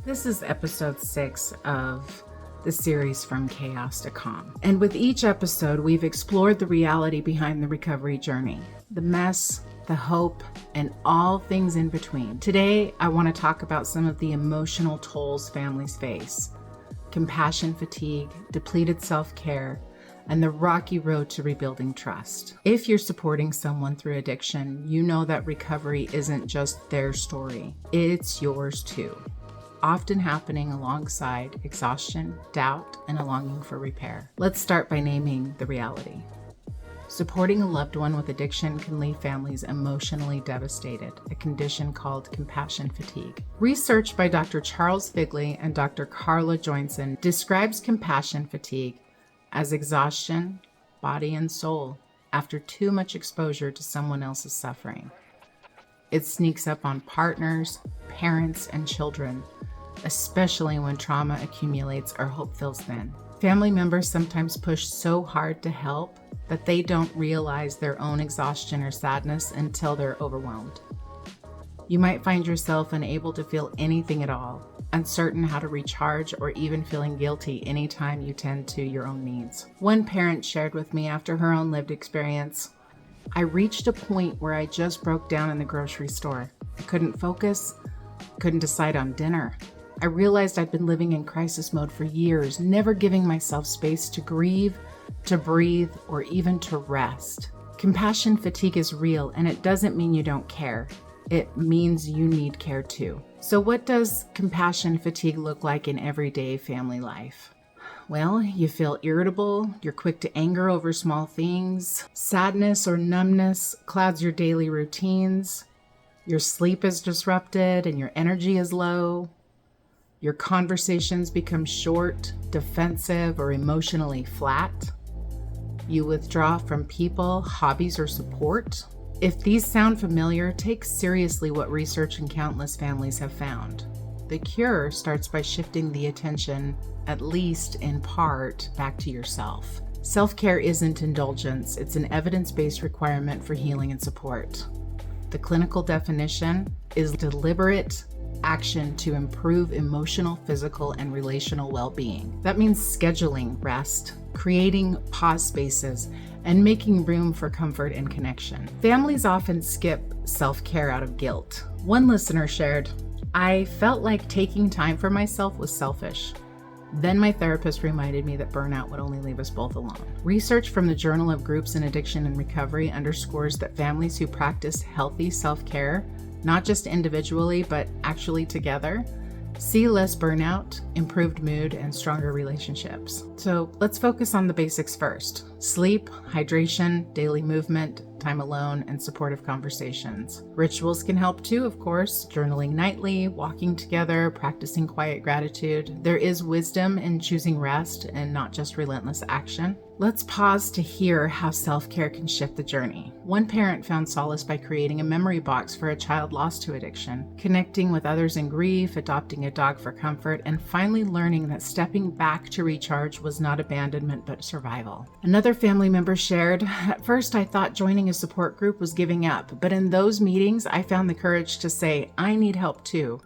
This is episode 6 of the series From Chaos to Calm. And with each episode, we've explored the reality behind the recovery journey, the mess, the hope, and all things in between. Today, I want to talk about some of the emotional tolls families face: compassion fatigue, depleted self-care, and the rocky road to rebuilding trust. If you're supporting someone through addiction, you know that recovery isn't just their story, it's yours too, often happening alongside exhaustion, doubt, and a longing for repair. Let's start by naming the reality. Supporting a loved one with addiction can leave families emotionally devastated, a condition called compassion fatigue. Research by Dr. Charles Figley and Dr. Carla Joinson describes compassion fatigue as exhaustion, body and soul, after too much exposure to someone else's suffering. It sneaks up on partners, parents, and children, especially when trauma accumulates or hope feels thin. Family members sometimes push so hard to help that they don't realize their own exhaustion or sadness until they're overwhelmed. You might find yourself unable to feel anything at all, uncertain how to recharge, or even feeling guilty anytime you tend to your own needs. One parent shared with me after her own lived experience, "I reached a point where I just broke down in the grocery store. I couldn't focus, couldn't decide on dinner. I realized I'd been living in crisis mode for years, never giving myself space to grieve, to breathe, or even to rest." Compassion fatigue is real, and it doesn't mean you don't care. It means you need care too. So what does compassion fatigue look like in everyday family life? Well, you feel irritable, you're quick to anger over small things, sadness or numbness clouds your daily routines, your sleep is disrupted and your energy is low, your conversations become short, defensive, or emotionally flat, you withdraw from people, hobbies, or support. If these sound familiar, take seriously what research and countless families have found. The cure starts by shifting the attention, at least in part, back to yourself. Self-care isn't indulgence, it's an evidence-based requirement for healing and support. The clinical definition is deliberate action to improve emotional, physical, and relational well-being. That means scheduling rest, creating pause spaces, and making room for comfort and connection. Families often skip self-care out of guilt. One listener shared, "I felt like taking time for myself was selfish. Then my therapist reminded me that burnout would only leave us both alone." Research from the Journal of Groups in Addiction and Recovery underscores that families who practice healthy self-care, not just individually, but actually together, see less burnout, improved mood, and stronger relationships. So let's focus on the basics first: sleep, hydration, daily movement, time alone, and supportive conversations. Rituals can help too, of course: journaling nightly, walking together, practicing quiet gratitude. There is wisdom in choosing rest and not just relentless action. Let's pause to hear how self-care can shift the journey. One parent found solace by creating a memory box for a child lost to addiction, connecting with others in grief, adopting a dog for comfort, and finally learning that stepping back to recharge was not abandonment but survival. Another family member shared, "At first I thought joining a support group was giving up, but in those meetings I found the courage to say, I need help too.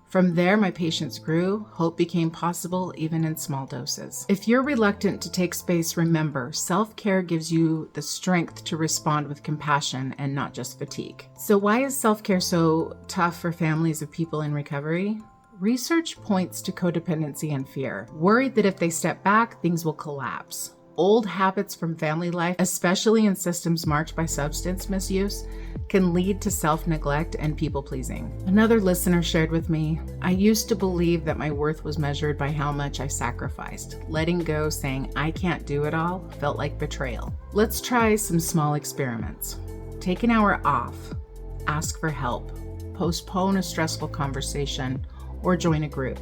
From there, my patience grew, hope became possible, even in small doses." If you're reluctant to take space, remember, self-care gives you the strength to respond with compassion and not just fatigue. So why is self-care so tough for families of people in recovery? Research points to codependency and fear, worried that if they step back, things will collapse. Old habits from family life, especially in systems marked by substance misuse, can lead to self-neglect and people-pleasing. Another listener shared with me, "I used to believe that my worth was measured by how much I sacrificed. Letting go, saying I can't do it all, felt like betrayal." Let's try some small experiments. Take an hour off, ask for help, postpone a stressful conversation, or join a group.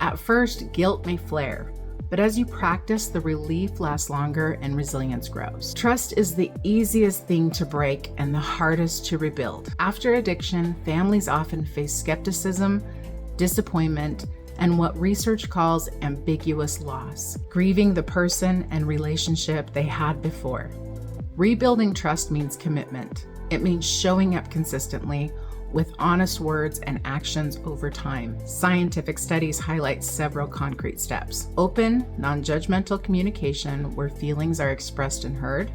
At first, guilt may flare, but as you practice, the relief lasts longer and resilience grows. Trust is the easiest thing to break and the hardest to rebuild. After addiction, families often face skepticism, disappointment, and what research calls ambiguous loss, grieving the person and relationship they had before. Rebuilding trust means commitment. It means showing up consistently, with honest words and actions over time. Scientific studies highlight several concrete steps. Open, non-judgmental communication where feelings are expressed and heard.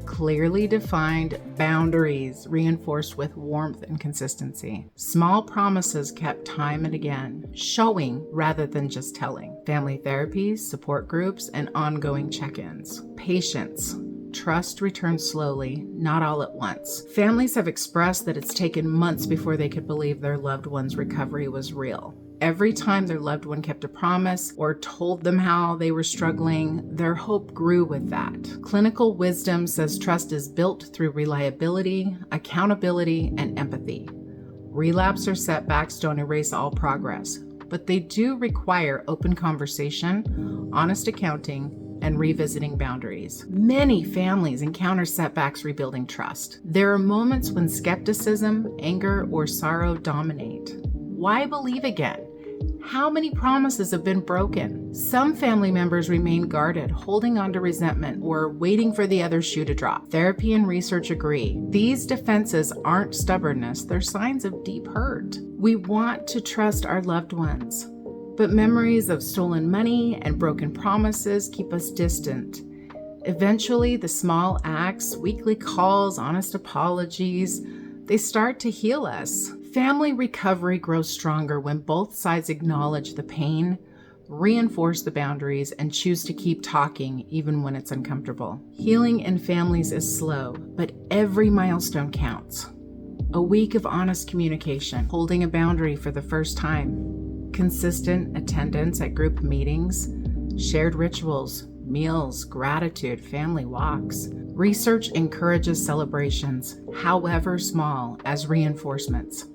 Clearly defined boundaries reinforced with warmth and consistency. Small promises kept time and again, showing rather than just telling. Family therapies, support groups, and ongoing check-ins. Patience. Trust returns slowly, not all at once. Families have expressed that it's taken months before they could believe their loved one's recovery was real. Every time their loved one kept a promise or told them how they were struggling, their hope grew with that. Clinical wisdom says trust is built through reliability, accountability, and empathy. Relapse or setbacks don't erase all progress, but they do require open conversation, honest accounting, and revisiting boundaries. Many families encounter setbacks rebuilding trust. There are moments when skepticism, anger, or sorrow dominate. Why believe again? How many promises have been broken? Some family members remain guarded, holding on to resentment or waiting for the other shoe to drop. Therapy and research agree. These defenses aren't stubbornness, they're signs of deep hurt. We want to trust our loved ones, but memories of stolen money and broken promises keep us distant. Eventually, the small acts, weekly calls, honest apologies, they start to heal us. Family recovery grows stronger when both sides acknowledge the pain, reinforce the boundaries, and choose to keep talking even when it's uncomfortable. Healing in families is slow, but every milestone counts. A week of honest communication, holding a boundary for the first time, consistent attendance at group meetings, shared rituals, meals, gratitude, family walks. Research encourages celebrations, however small, as reinforcements.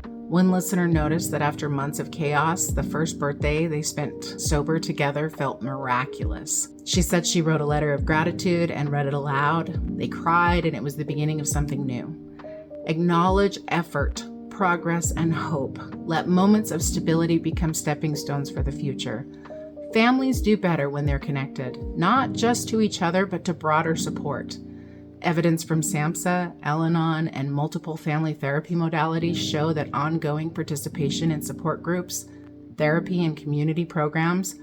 One listener noticed that after months of chaos, the first birthday they spent sober together felt miraculous. She said she wrote a letter of gratitude and read it aloud. They cried, and it was the beginning of something new. Acknowledge effort, progress, and hope. Let moments of stability become stepping stones for the future. Families do better when they're connected, not just to each other, but to broader support. Evidence from SAMHSA, Al-Anon, and multiple family therapy modalities show that ongoing participation in support groups, therapy, and community programs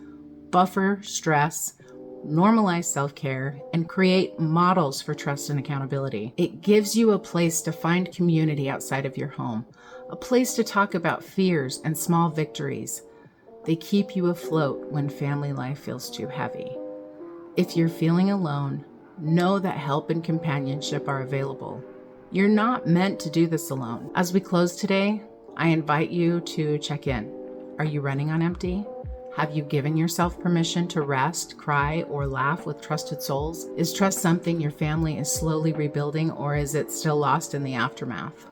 buffer stress, normalize self-care, and create models for trust and accountability. It gives you a place to find community outside of your home, a place to talk about fears and small victories. They keep you afloat when family life feels too heavy. If you're feeling alone, know that help and companionship are available. You're not meant to do this alone. As we close today, I invite you to check in. Are you running on empty? Have you given yourself permission to rest, cry, or laugh with trusted souls? Is trust something your family is slowly rebuilding, or is it still lost in the aftermath?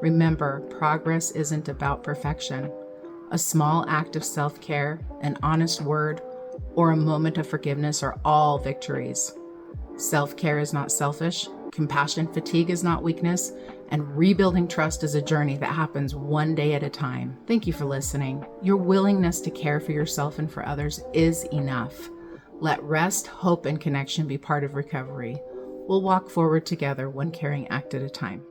Remember, progress isn't about perfection. A small act of self-care, an honest word, or a moment of forgiveness are all victories. Self-care is not selfish, compassion fatigue is not weakness, and rebuilding trust is a journey that happens one day at a time. Thank you for listening. Your willingness to care for yourself and for others is enough. Let rest, hope, and connection be part of recovery. We'll walk forward together, one caring act at a time.